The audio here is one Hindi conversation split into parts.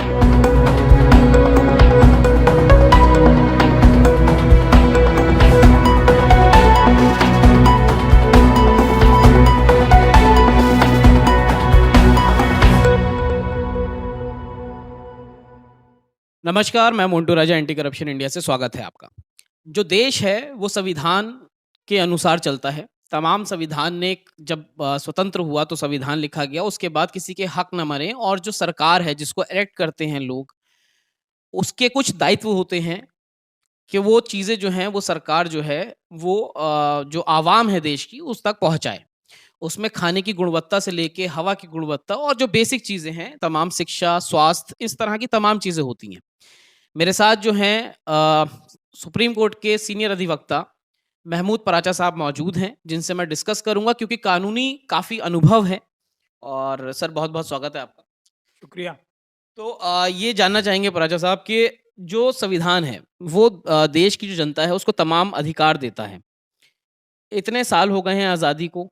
नमस्कार, मैं मोंटू राजा एंटी करप्शन इंडिया से स्वागत है आपका। जो देश है वो संविधान के अनुसार चलता है। तमाम संविधान ने जब स्वतंत्र हुआ तो संविधान लिखा गया, उसके बाद किसी के हक न मरें और जो सरकार है जिसको इलेक्ट करते हैं लोग, उसके कुछ दायित्व होते हैं कि वो चीज़ें जो हैं वो सरकार जो है वो जो आवाम है देश की उस तक पहुँचाए। उसमें खाने की गुणवत्ता से लेके हवा की गुणवत्ता और जो बेसिक चीज़ें हैं, तमाम शिक्षा, स्वास्थ्य इस तरह की तमाम चीज़ें होती हैं। मेरे साथ जो हैं सुप्रीम कोर्ट के सीनियर अधिवक्ता महमूद पराचा साहब मौजूद हैं, जिनसे मैं डिस्कस करूँगा क्योंकि कानूनी काफ़ी अनुभव है। और सर बहुत-बहुत स्वागत है आपका। शुक्रिया। तो ये जानना चाहेंगे पराचा साहब कि जो संविधान है, वो देश की जो जनता है उसको तमाम अधिकार देता है। इतने साल हो गए हैं आज़ादी को,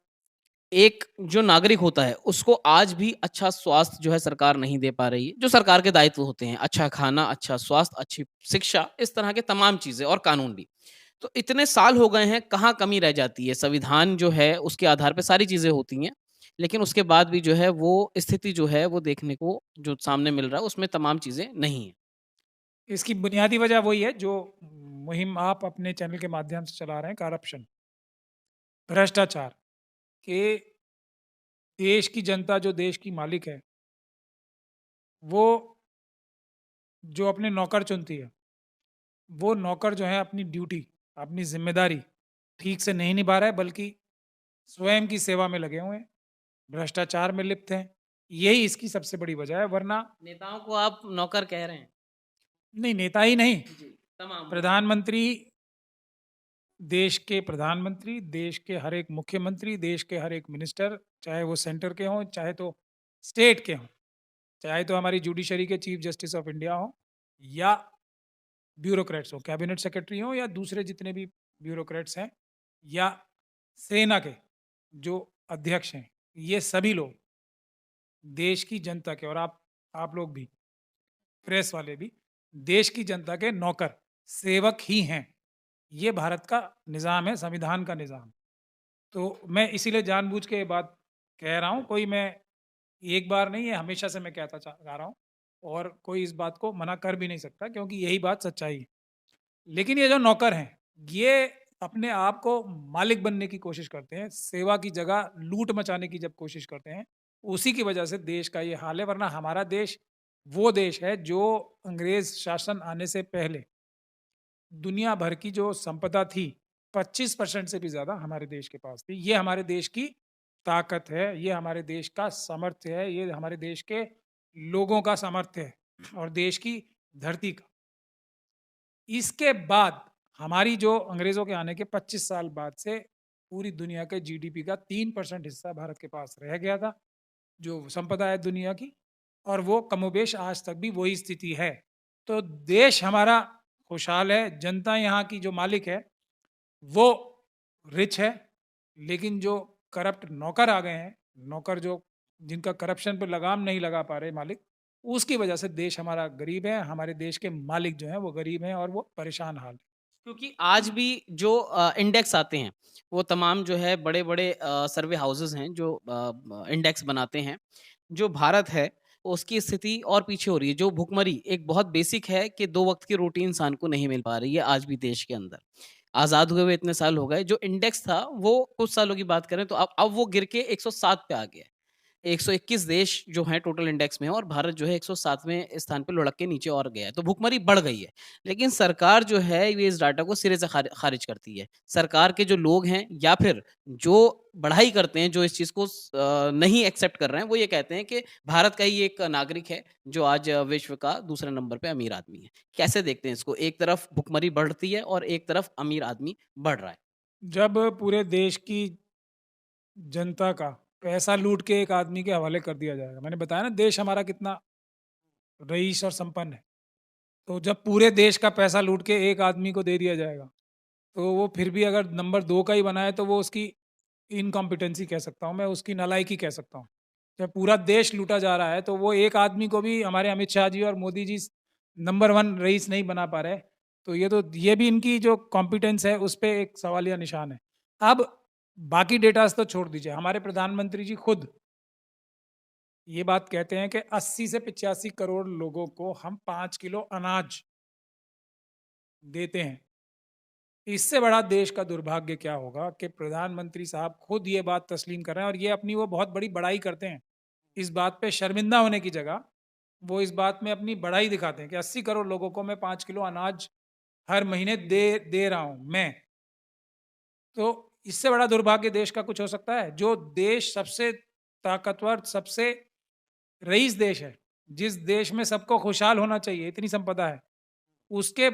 एक जो नागरिक होता है, उसको आज भी अच्छा स्वास्थ्य जो है सरकार नहीं दे पा रही है, जो सरकार के दायित्व होते हैं, अच्छा खाना, अच्छा स्वास्थ्य, अच्छी शिक्षा, इस तरह के तमाम चीज़ें और कानून भी। तो इतने साल हो गए हैं, कहाँ कमी रह जाती है? संविधान जो है, उसके आधार पे सारी चीज़ें होती हैं, लेकिन उसके बाद भी जो है, वो स्थिति जो है, वो देखने को जो सामने मिल रहा है, उसमें तमाम चीज़ें नहीं हैं। इसकी बुनियादी वजह वही है जो मुहिम आप अपने चैनल के माध्यम से चला रहे हैं, करप्शन, भ्रष्टाचार के। देश की जनता जो देश की मालिक है, वो जो अपने नौकर चुनती है, वो नौकर जो है अपनी ड्यूटी, अपनी ज़िम्मेदारी ठीक से नहीं निभा रहा है, बल्कि स्वयं की सेवा में लगे हुए हैं, भ्रष्टाचार में लिप्त हैं। यही इसकी सबसे बड़ी वजह है, वरना नेताओं को आप नौकर कह रहे हैं। नहीं, नेता ही नहीं, जी, तमाम प्रधानमंत्री, देश के प्रधानमंत्री, देश के हर एक मुख्यमंत्री, देश के हर एक मिनिस्टर, चाहे वो सेंटर के हों, चाहे तो स्टेट के हों, चाहे तो हमारी जुडिशरी के चीफ जस्टिस ऑफ इंडिया हों, या ब्यूरोक्रेट्स हों, कैबिनेट सेक्रेटरी हों, या दूसरे जितने भी ब्यूरोक्रेट्स हैं, या सेना के जो अध्यक्ष हैं, ये सभी लोग देश की जनता के, और आप लोग भी, प्रेस वाले भी, देश की जनता के नौकर, सेवक ही हैं। ये भारत का निज़ाम है, संविधान का निज़ाम। तो मैं इसीलिए जानबूझ के ये बात कह रहा हूँ, कोई मैं एक बार नहीं, ये हमेशा से मैं कहता आ रहा हूँ, और कोई इस बात को मना कर भी नहीं सकता, क्योंकि यही बात सच्चाई है। लेकिन ये जो नौकर हैं, ये अपने आप को मालिक बनने की कोशिश करते हैं, सेवा की जगह लूट मचाने की जब कोशिश करते हैं, उसी की वजह से देश का ये हाल है। वरना हमारा देश वो देश है जो अंग्रेज शासन आने से पहले दुनिया भर की जो संपदा थी, 25% से भी ज़्यादा हमारे देश के पास थी। ये हमारे देश की ताकत है, ये हमारे देश का सामर्थ्य है, ये हमारे देश के लोगों का सामर्थ्य है, और देश की धरती का। इसके बाद हमारी जो अंग्रेज़ों के आने के 25 साल बाद से पूरी दुनिया के जीडीपी का 3% हिस्सा भारत के पास रह गया था, जो संपदा है दुनिया की, और वो कमोबेश आज तक भी वही स्थिति है। तो देश हमारा खुशहाल है, जनता यहाँ की जो मालिक है, वो रिच है, लेकिन जो करप्ट नौकर आ गए हैं, नौकर जो जिनका करप्शन पे लगाम नहीं लगा पा रहे मालिक, उसकी वजह से देश हमारा गरीब है, हमारे देश के मालिक जो हैं वो गरीब हैं, और वो परेशान हाल है। क्योंकि आज भी जो इंडेक्स आते हैं, वो तमाम जो है बड़े-बड़े सर्वे हाउसेज़ हैं जो इंडेक्स बनाते हैं। जो भारत है, उसकी स्थिति और पीछे हो रही है। जो भुखमरी एक बहुत बेसिक है कि 2 वक़्त की रोटी इंसान को नहीं मिल पा रही है आज भी देश के अंदर। आज़ाद हुए हुए इतने साल हो गए, जो इंडेक्स था वो कुछ सालों की बात करें तो अब वो गिर के 107 पे आ गया है। 121 देश जो हैं टोटल इंडेक्स में हैं और भारत जो है 107वें स्थान पे लुढ़क के नीचे और गया है, तो भुखमरी बढ़ गई है। लेकिन सरकार जो है ये इस डाटा को सिरे से खारिज करती है। सरकार के जो लोग हैं या फिर जो बढ़ाई करते हैं, जो इस चीज़ को नहीं एक्सेप्ट कर रहे हैं, वो ये कहते हैं कि भारत का ही एक नागरिक है जो आज विश्व का दूसरे नंबर पे अमीर आदमी है। कैसे देखते हैं इसको? एक तरफ भुखमरी बढ़ती है और एक तरफ अमीर आदमी बढ़ रहा है। जब पूरे देश की जनता का पैसा लूट के एक आदमी के हवाले कर दिया जाएगा, मैंने बताया ना देश हमारा कितना रईस और संपन्न है, तो जब पूरे देश का पैसा लूट के एक आदमी को दे दिया जाएगा, तो वो फिर भी अगर नंबर 2 का ही बना है, तो वो उसकी इनकॉम्पिटेंसी कह सकता हूँ मैं, उसकी नालायकी कह सकता हूँ। जब पूरा देश लूटा जा रहा है, तो वो एक आदमी को भी हमारे अमित शाह जी और मोदी जी नंबर 1 रईस नहीं बना पा रहे। तो ये भी इनकी जो कॉम्पिटेंस है, उस पे एक सवालिया निशान है। अब बाकी डेटाज़ तो छोड़ दीजिए, हमारे प्रधानमंत्री जी खुद ये बात कहते हैं कि 80 से 85 करोड़ लोगों को हम 5 किलो अनाज देते हैं। इससे बड़ा देश का दुर्भाग्य क्या होगा कि प्रधानमंत्री साहब खुद ये बात तस्लीम कर रहे हैं और ये अपनी वो बहुत बड़ी बड़ाई करते हैं। इस बात पे शर्मिंदा होने की जगह वो इस बात में अपनी बड़ाई दिखाते हैं कि 80 करोड़ लोगों को मैं 5 किलो अनाज हर महीने दे रहा हूँ मैं। तो इससे बड़ा दुर्भाग्य देश का कुछ हो सकता है? जो देश सबसे ताकतवर, सबसे रईस देश है, जिस देश में सबको खुशहाल होना चाहिए, इतनी संपदा है, उसके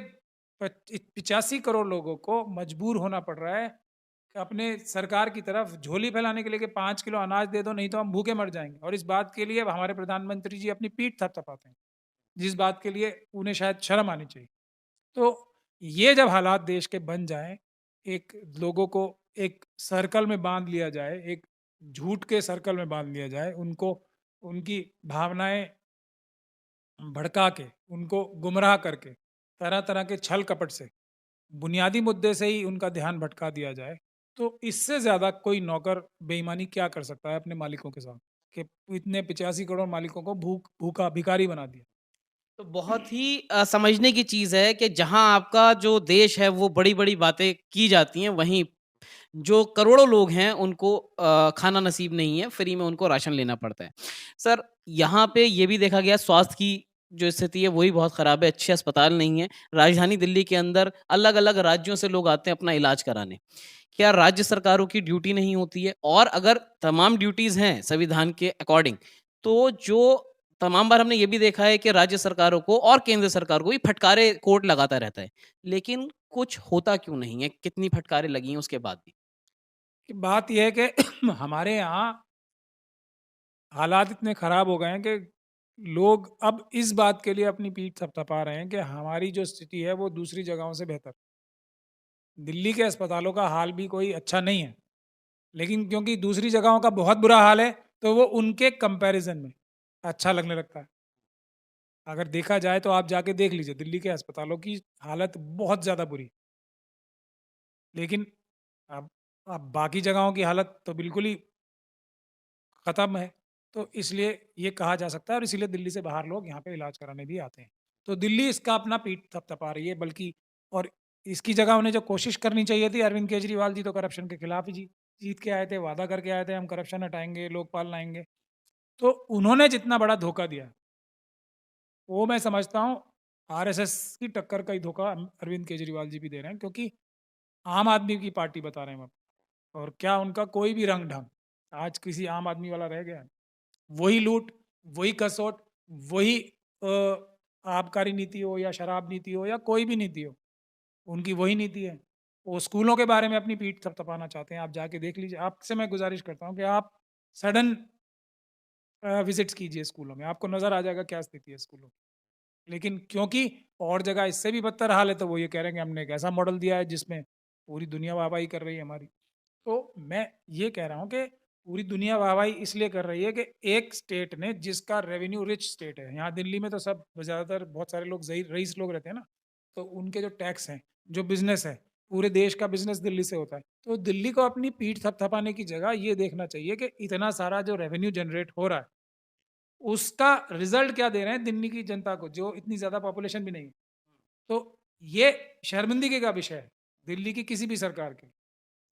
85 करोड़ लोगों को मजबूर होना पड़ रहा है कि अपने सरकार की तरफ झोली फैलाने के लिए कि 5 किलो अनाज दे दो, नहीं तो हम भूखे मर जाएँगे। और इस बात के लिए अब हमारे प्रधानमंत्री जी अपनी पीठ थपथपाते हैं, जिस बात के लिए उन्हें शायद शर्म आनी चाहिए। तो ये जब हालात देश के बन जाएँ, एक लोगों को एक सर्कल में बाँध लिया जाए, एक झूठ के सर्कल में बाँध लिया जाए, उनको उनकी भावनाएँ भड़का के, उनको गुमराह करके, तरह-तरह के छल-कपट से, बुनियादी मुद्दे से ही उनका ध्यान भटका दिया जाए, तो इससे ज़्यादा कोई नौकर बेईमानी क्या कर सकता है अपने मालिकों के साथ? कि इतने 85 करोड़ मालिकों को भूखा भिखारी बना दिया। तो बहुत ही समझने की चीज़ है कि जहाँ आपका जो देश है वो बड़ी-बड़ी बातें की जाती हैं, वहीं जो करोड़ों लोग हैं उनको खाना नसीब नहीं है, फ्री में उनको राशन लेना पड़ता है। सर, यहाँ पे ये भी देखा गया स्वास्थ्य की जो स्थिति है वो भी बहुत ख़राब है, अच्छे अस्पताल नहीं हैं। राजधानी दिल्ली के अंदर अलग-अलग राज्यों से लोग आते हैं अपना इलाज कराने। क्या राज्य सरकारों की ड्यूटी नहीं होती है? और अगर तमाम ड्यूटीज़ हैं संविधान के अकॉर्डिंग, तो जो तमाम बार हमने ये भी देखा है कि राज्य सरकारों को और केंद्र सरकार को भी फटकारे कोर्ट लगाता रहता है। लेकिन कुछ होता क्यों नहीं है? कितनी फटकारें लगी हैं उसके बाद भी? कि बात ये है कि हमारे यहाँ हालात इतने खराब हो गए हैं कि लोग अब इस बात के लिए अपनी पीठ थपथपा रहे हैं कि हमारी जो स्थिति है वो दूसरी जगहों से बेहतर। दिल्ली के अस्पतालों का हाल भी कोई अच्छा नहीं है, लेकिन क्योंकि दूसरी जगहों का बहुत बुरा हाल है, तो वो उनके कंपैरिजन में अच्छा लगने लगता है। अगर देखा जाए तो आप जाके देख लीजिए, दिल्ली के अस्पतालों की हालत बहुत ज़्यादा बुरी है। लेकिन अब अब बाकी जगहों की हालत तो बिल्कुल ही ख़त्म है। तो इसलिए ये कहा जा सकता है और इसीलिए दिल्ली से बाहर लोग यहाँ पे इलाज कराने भी आते हैं। तो दिल्ली इसका अपना पीठ थपथपा रही है, बल्कि और इसकी जगह उन्हें जो कोशिश करनी चाहिए थी, अरविंद केजरीवाल जी तो करप्शन के खिलाफ ही जीत के आए थे, वादा करके आए थे हम करप्शन हटाएँगे, लोकपाल लाएँगे। तो उन्होंने जितना बड़ा धोखा दिया, वो मैं समझता हूँ आरएसएस की टक्कर का ही धोखा अरविंद केजरीवाल जी भी दे रहे हैं, क्योंकि आम आदमी की पार्टी बता रहे हैं हम। और क्या उनका कोई भी रंग-ढंग आज किसी आम आदमी वाला रह गया है? वही लूट, वही कसौट, वही आबकारी नीति हो या शराब नीति हो या कोई भी नीति हो, उनकी वही नीति है। वो स्कूलों के बारे में अपनी पीठ थपथपाना चाहते हैं, आप जाके देख लीजिए। आपसे मैं गुज़ारिश करता हूँ कि आप सडन विज़िट्स कीजिए स्कूलों में, आपको नज़र आ जाएगा क्या स्थिति है स्कूलों की। लेकिन क्योंकि और जगह इससे भी बदतर हाल है, तो वो ये कह रहे हैं कि हमने एक ऐसा मॉडल दिया है जिसमें पूरी दुनिया वाहवाही कर रही है हमारी। तो मैं ये कह रहा हूँ कि पूरी दुनिया वाहवाही इसलिए कर रही है कि एक स्टेट ने जिसका रेवेन्यू रिच स्टेट है, यहाँ दिल्ली में तो सब ज़्यादातर बहुत सारे लोग रईस लोग रहते हैं ना, तो उनके जो टैक्स हैं, जो बिजनेस है, पूरे देश का बिजनेस दिल्ली से होता है। तो दिल्ली को अपनी पीठ थपथपाने की जगह ये देखना चाहिए कि इतना सारा जो रेवेन्यू जनरेट हो रहा है, उसका रिजल्ट क्या दे रहे हैं दिल्ली की जनता को, जो इतनी ज़्यादा पॉपुलेशन भी नहीं है। तो ये शर्मिंदगी का विषय है दिल्ली की किसी भी सरकार के।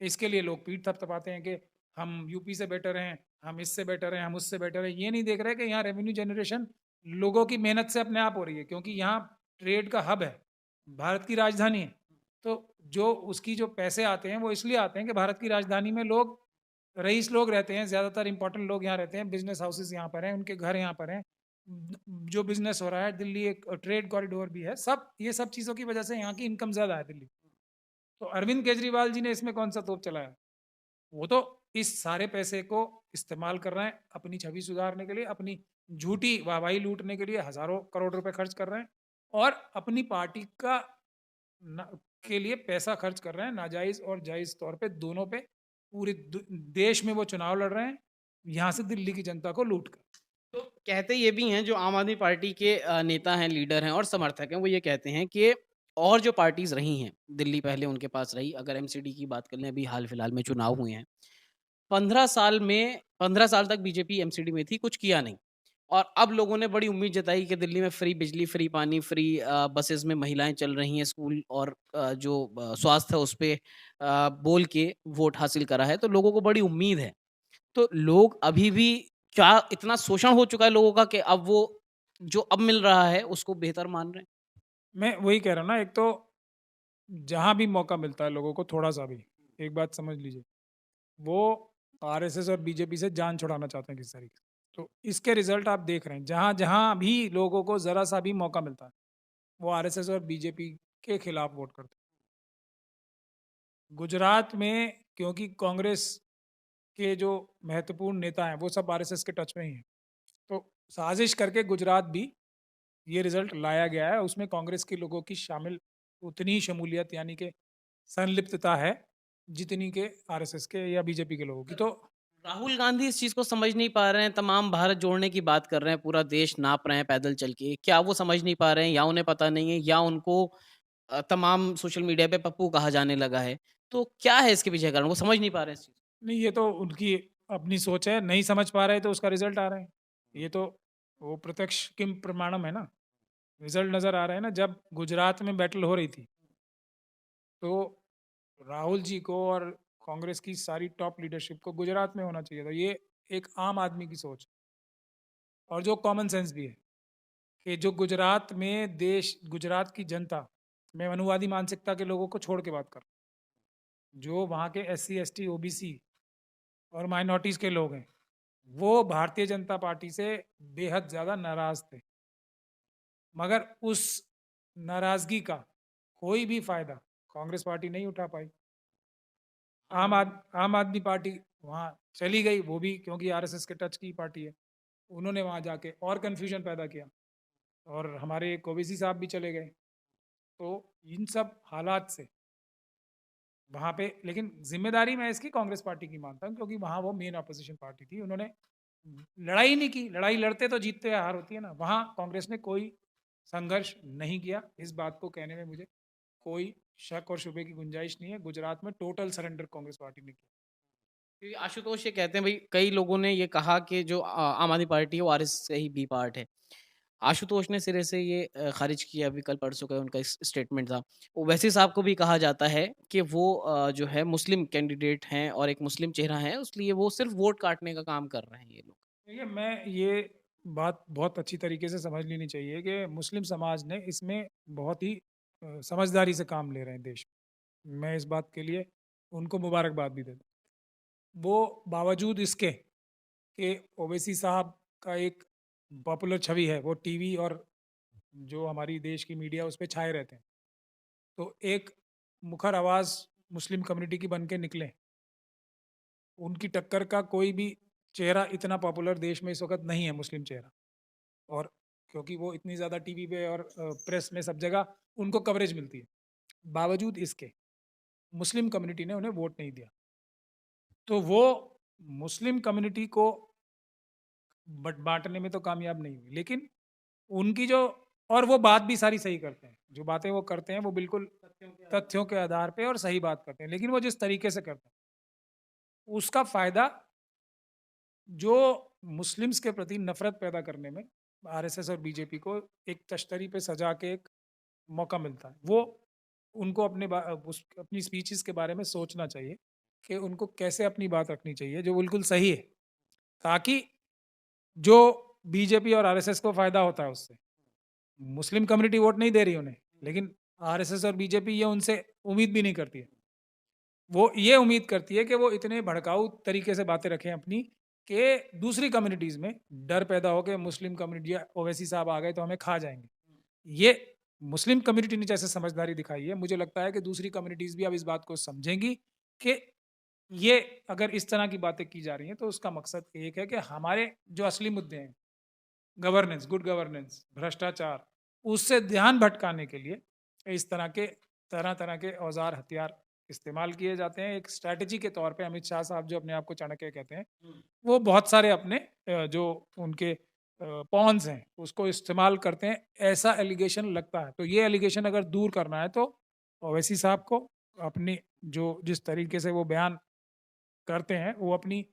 इसके लिए लोग पीठ थपथपाते हैं कि हम यूपी से बेटर हैं, हम इससे बेटर हैं, हम उससे बेटर हैं। ये नहीं देख रहे कि यहाँ रेवेन्यू जनरेशन लोगों की मेहनत से अपने आप हो रही है, क्योंकि यहाँ ट्रेड का हब है, भारत की राजधानी है। तो जो उसकी जो पैसे आते हैं वो इसलिए आते हैं कि भारत की राजधानी में लोग रईस लोग रहते हैं, ज़्यादातर इंपॉर्टेंट लोग यहाँ रहते हैं, बिजनेस हाउसेस यहाँ पर हैं, उनके घर यहाँ पर हैं। जो बिजनेस हो रहा है, दिल्ली एक ट्रेड कॉरिडोर भी है, सब ये सब चीज़ों की वजह से यहाँ की इनकम ज़्यादा है दिल्ली। तो अरविंद केजरीवाल जी ने इसमें कौन सा तोप चलाया? वो तो इस सारे पैसे को इस्तेमाल कर रहे हैं अपनी छवि सुधारने के लिए, अपनी झूठी वाहवाही लूटने के लिए हज़ारों करोड़ रुपए खर्च कर रहे हैं और अपनी पार्टी का न के लिए पैसा खर्च कर रहे हैं, नाजायज़ और जायज़ तौर पे दोनों पे। पूरे देश में वो चुनाव लड़ रहे हैं यहाँ से दिल्ली की जनता को लूट कर। तो कहते ये भी हैं जो आम आदमी पार्टी के नेता हैं, लीडर हैं और समर्थक हैं, वो ये कहते हैं कि और जो पार्टीज़ रही हैं, दिल्ली पहले उनके पास रही, अगर एमसीडी की बात कर लें, अभी हाल-फिलहाल में चुनाव हुए हैं। 15 साल तक बीजेपी एमसीडी में थी, कुछ किया नहीं। और अब लोगों ने बड़ी उम्मीद जताई कि दिल्ली में फ्री बिजली, फ्री पानी, फ्री बसेज़ में महिलाएँ चल रही हैं, स्कूल और जो स्वास्थ्य है उस पे बोल के वोट हासिल करा है, तो लोगों को बड़ी उम्मीद है। तो लोग अभी भी क्या इतना शोषण हो चुका है लोगों का कि अब वो जो अब मिल रहा है उसको बेहतर मान रहे हैं? मैं वही कह रहा हूँ ना, एक तो जहाँ भी मौका मिलता है लोगों को थोड़ा-सा भी, एक बात समझ लीजिए, वो आरएसएस और बीजेपी से जान छुड़ाना चाहते हैं किसी तरीके से। तो इसके रिज़ल्ट आप देख रहे हैं, जहाँ-जहाँ भी लोगों को ज़रा-सा भी मौका मिलता है, वो आरएसएस और बीजेपी के खिलाफ वोट करते हैं। गुजरात में क्योंकि कांग्रेस के जो महत्वपूर्ण नेता हैं, वो सब आरएसएस के टच में ही हैं। तो साजिश करके गुजरात भी ये रिज़ल्ट लाया गया है, उसमें कांग्रेस के लोगों की शामिल उतनी ही शमूलियत यानी कि संलिप्तता है, जितनी के आरएसएस के या बीजेपी के लोगों की। तो राहुल गांधी इस चीज़ को समझ नहीं पा रहे हैं, तमाम भारत जोड़ने की बात कर रहे हैं, पूरा देश नाप रहे हैं पैदल चल के। क्या वो समझ नहीं पा रहे हैं या उन्हें पता नहीं है या उनको तमाम सोशल मीडिया पे पप्पू कहा जाने लगा है? तो क्या है इसके पीछे कारण? वो समझ नहीं पा रहे हैं इस चीज़ को। नहीं, ये तो उनकी अपनी सोच है, नहीं समझ पा रहे तो उसका रिज़ल्ट आ रहा है। ये तो वो प्रत्यक्ष किम प्रमाणम है ना, रिज़ल्ट नज़र आ रहा है ना। जब गुजरात में बैटल हो रही थी, तो राहुल जी को और कांग्रेस की सारी टॉप लीडरशिप को गुजरात में होना चाहिए था। ये एक आम आदमी की सोच और जो कॉमन सेंस भी है कि जो गुजरात में गुजरात की जनता, मैं मनुवादी मानसिकता के लोगों को छोड़ के बात कर रहा हूं, जो वहाँ के एससी, एसटी, ओबीसी और माइनॉरिटीज़ के लोग हैं, वो भारतीय जनता पार्टी से बेहद ज़्यादा नाराज़ थे। मगर उस नाराज़गी का कोई भी फ़ायदा कांग्रेस पार्टी नहीं उठा पाई। आम आदमी पार्टी वहाँ चली गई, वो भी क्योंकि आरएसएस के टच की पार्टी है। उन्होंने वहाँ जाके और कन्फ्यूजन पैदा किया और हमारे एक ओवैसी साहब भी चले गए। तो इन सब हालात से वहाँ पे, लेकिन ज़िम्मेदारी मैं इसकी कांग्रेस पार्टी की मानता हूँ, क्योंकि वहाँ वो मेन अपोज़िशन पार्टी थी। उन्होंने लड़ाई नहीं की, लड़ाई लड़ते तो जीतते या हार होती है ना। वहाँ कांग्रेस ने कोई संघर्ष नहीं किया। इस बात को कहने में मुझे कोई शक और शुबे की गुंजाइश नहीं है। गुजरात में टोटल सरेंडर कांग्रेस पार्टी ने किया। क्योंकि आशुतोष ये कहते हैं भई कई लोगों ने ये कहा कि जो आम आदमी पार्टी है वो आरएसएस का ही बी पार्ट है। आशुतोष ने सिरे से ये ख़ारिज किया, अभी कल परसों का उनका इस स्टेटमेंट था। ओवैसी साहब को भी कहा जाता है कि वो जो है मुस्लिम कैंडिडेट हैं और एक मुस्लिम चेहरा है, इसलिए वो सिर्फ़ वोट काटने का काम कर रहे हैं ये लोग। देखिए, मैं ये बात बहुत अच्छी तरीके से समझ लेनी चाहिए कि मुस्लिम समाज ने इसमें बहुत ही समझदारी से काम ले रहे हैं देश में। मैं इस बात के लिए उनको मुबारकबाद भी देता हूँ। वो बावजूद इसके कि ओवैसी साहब का एक पॉपुलर छवि है, वो टीवी और जो हमारी देश की मीडिया उस पे छाए रहते हैं। तो एक मुखर आवाज़ मुस्लिम कम्युनिटी की बन के निकले। उनकी टक्कर का कोई भी चेहरा इतना पॉपुलर देश में इस वक़्त नहीं है, मुस्लिम चेहरा। और क्योंकि वो इतनी ज़्यादा टीवी पे और प्रेस में सब जगह उनको कवरेज मिलती है। बावजूद इसके मुस्लिम कम्युनिटी ने उन्हें वोट नहीं दिया। तो वो मुस्लिम कम्युनिटी को बाँटने में तो कामयाब नहीं हुई। लेकिन उनकी जो, और वो बात भी सारी सही करते हैं। जो बातें वो करते हैं वो बिल्कुल तथ्यों के आधार पे और सही बात करते हैं। लेकिन वो जिस तरीके से करते हैं, उसका फ़ायदा जो मुस्लिम्स के प्रति नफ़रत पैदा करने में आरएसएस और बीजेपी को एक तश्तरी पे सजा के एक मौका मिलता है। वो उनको अपनी स्पीचेस के बारे में सोचना चाहिए कि उनको कैसे अपनी बात रखनी चाहिए, जो बिल्कुल सही है, ताकि जो बीजेपी और आरएसएस को फ़ायदा होता है उससे, मुस्लिम कम्युनिटी वोट नहीं दे रही उन्हें, लेकिन आरएसएस और बीजेपी ये उनसे उम्मीद भी नहीं करती है। वो ये उम्मीद करती है कि वो इतने भड़काऊ तरीके से बातें रखें अपनी, कि दूसरी कम्युनिटीज़ में डर पैदा हो कि मुस्लिम कम्युनिटी ओवैसी साहब आ गए तो हमें खा जाएँगे। ये मुस्लिम कम्युनिटी ने जैसे समझदारी दिखाई है, मुझे लगता है कि दूसरी कम्युनिटीज़ भी अब इस बात को समझेंगी कि ये अगर इस तरह की बातें की जा रही हैं, तो उसका मकसद एक है कि हमारे जो असली मुद्दे हैं, गवर्नेंस, गुड गवर्नेंस, भ्रष्टाचार, उससे ध्यान भटकाने के लिए इस तरह के औज़ार, हथियार इस्तेमाल किए जाते हैं एक स्ट्रैटेजी के तौर पे। अमित शाह साहब जो अपने आप को चाणक्य कहते हैं, वो बहुत सारे अपने जो उनके पॉन्स हैं उसको इस्तेमाल करते हैं, ऐसा एलिगेशन लगता है। तो ये एलिगेशन अगर दूर करना है तो ओवैसी साहब को अपनी जो जिस तरीके से वो बयान करते हैं, वो अपनी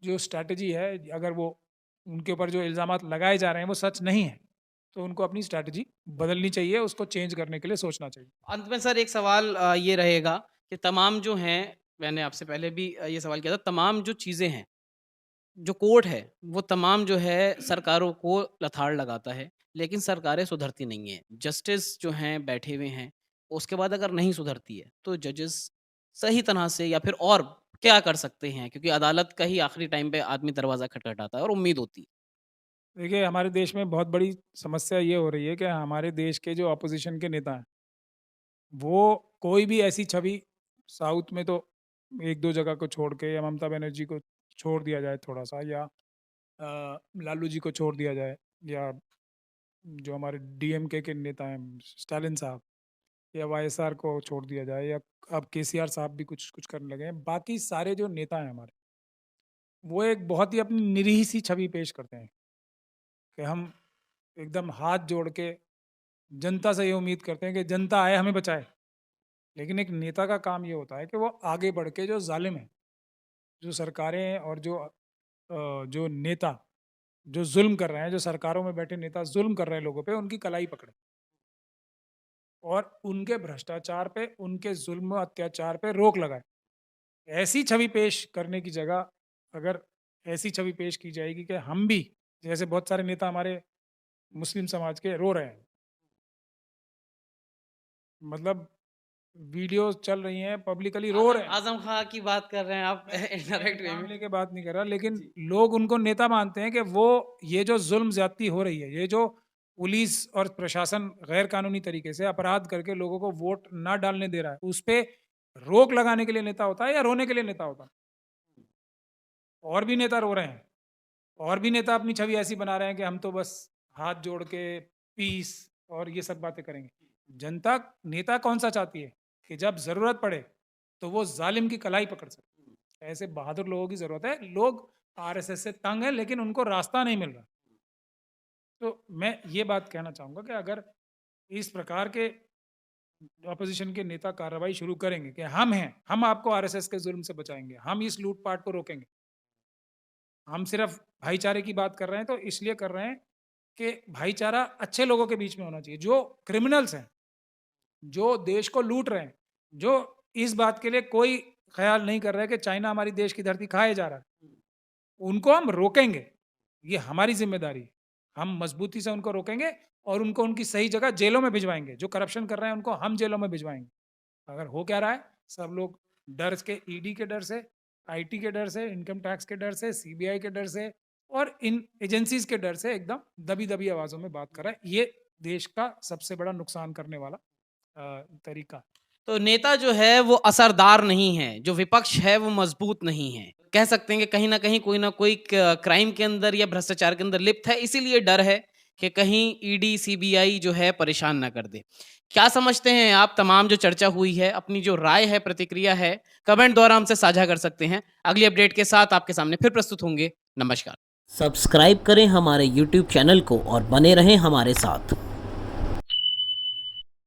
जो स्ट्रैटेजी है, अगर वो उनके ऊपर जो इल्ज़ामात लगाए जा रहे हैं वो सच नहीं है, तो उनको अपनी स्ट्रैटेजी बदलनी चाहिए, उसको चेंज करने के लिए सोचना चाहिए। अंत में सर एक सवाल ये रहेगा कि तमाम जो हैं, मैंने आपसे पहले भी ये सवाल किया था, तमाम जो चीज़ें हैं, जो कोर्ट है, वो तमाम जो है सरकारों को लथाड़ लगाता है, लेकिन सरकारें सुधरती नहीं हैं। जस्टिस जो हैं बैठे हुए हैं, उसके बाद अगर नहीं सुधरती है, तो जजेस सही तरह से या फिर और क्या कर सकते हैं? क्योंकि अदालत का ही आखिरी टाइम पे आदमी दरवाज़ा खटखटाता है और उम्मीद होती है। देखिए, हमारे देश में बहुत बड़ी समस्या ये हो रही है कि हमारे देश के जो अपोज़िशन के नेता हैं, वो कोई भी ऐसी छवि साउथ में तो 1-2 जगह को छोड़ के, या ममता बनर्जी को छोड़ दिया जाए थोड़ा-सा, या लालू जी को छोड़ दिया जाए, या जो हमारे डीएमके के नेता हैं स्टालिन साहब, या वाईएसआर को छोड़ दिया जाए, या अब केसीआर साहब भी कुछ करने लगे हैं। बाकी सारे जो नेता हैं हमारे, वो एक बहुत ही अपनी निरीह सी छवि पेश करते हैं कि हम एकदम हाथ जोड़ के जनता से ये उम्मीद करते हैं कि जनता आए हमें बचाए। लेकिन एक नेता का काम ये होता है कि वो आगे बढ़ के जो ज़ालिम हैं, जो सरकारें और जो नेता जो ज़ुल्म कर रहे हैं, जो सरकारों में बैठे नेता ज़ुल्म कर रहे हैं लोगों पे, उनकी कलाई पकड़े और उनके भ्रष्टाचार पे, उनके ज़ुल्म अत्याचार पे रोक लगाए। ऐसी छवि पेश करने की जगह अगर ऐसी छवि पेश की जाएगी कि हम भी, जैसे बहुत सारे नेता हमारे मुस्लिम समाज के रो रहे हैं, मतलब वीडियोज़ चल रही हैं, पब्लिकली रो रहे हैं। आज़म खां की बात कर रहे हैं आप मैं इनडायरेक्ट वे नाम में। लेके बात नहीं कर रहा, लेकिन जी। लोग उनको नेता मानते हैं कि वो ये जो ज़ुल्म ज़्यादती हो रही है, ये जो पुलिस और प्रशासन गैर कानूनी तरीके से अपराध करके लोगों को वोट ना डालने दे रहा है, उस पे रोक लगाने के लिए नेता होता है या रोने के लिए नेता होता है? और भी नेता रो रहे हैं, और भी नेता अपनी छवि ऐसी बना रहे हैं कि हम तो बस हाथ जोड़ के पीस और ये सब बातें करेंगे। जनता नेता कौन-सा चाहती है कि जब ज़रूरत पड़े, तो वो ज़ालिम की कलाई पकड़ सके। ऐसे बहादुर लोगों की ज़रूरत है। लोग आरएसएस से तंग हैं, लेकिन उनको रास्ता नहीं मिल रहा। तो मैं ये बात कहना चाहूँगा कि अगर इस प्रकार के अपोज़िशन के नेता कार्रवाई शुरू करेंगे कि हम हैं, हम आपको आरएसएस के ज़ुल्म से बचाएँगे, हम इस लूट-पाट को रोकेंगे। हम सिर्फ़ भाईचारे की बात कर रहे हैं, तो इसलिए कर रहे हैं कि भाईचारा अच्छे लोगों के बीच में होना चाहिए। जो क्रिमिनल्स हैं, जो देश को लूट रहे हैं, जो इस बात के लिए कोई ख़्याल नहीं कर रहे कि चाइना हमारी देश की धरती खाए जा रहा है, उनको हम रोकेंगे। ये हमारी ज़िम्मेदारी है। हम मज़बूती से उनको रोकेंगे और उनको उनकी सही जगह जेलों में भिजवाएँगे। जो करप्शन कर रहे हैं, उनको हम जेलों में भिजवाएँगे। अगर हो क्या रहा है, सब लोग डर के, ईडी के डर से, आईटी के डर से, इनकम टैक्स के डर से, सीबीआई के डर से और इन एजेंसीज़ के डर से एकदम दबी-दबी आवाज़ों में बात कर रहे हैं। ये देश का सबसे बड़ा नुकसान करने वाला तरीका। तो नेता जो है वो असरदार नहीं है, जो विपक्ष है वो मजबूत नहीं है। कह सकते हैं कि कहीं न कहीं कोई न कोई क क्राइम के अंदर या भ्रष्टाचार के अंदर लिप्त है, इसीलिए डर है कि कहीं ईडी, सीबीआई जो है परेशान ना कर दे। क्या समझते हैं आप तमाम जो चर्चा हुई है, अपनी जो राय है, प्रतिक्रिया है, कमेंट द्वारा हमसे साझा कर सकते हैं। अगली अपडेट के साथ आपके सामने फिर प्रस्तुत होंगे। नमस्कार। सब्सक्राइब करें हमारे YouTube चैनल को और बने रहें हमारे साथ।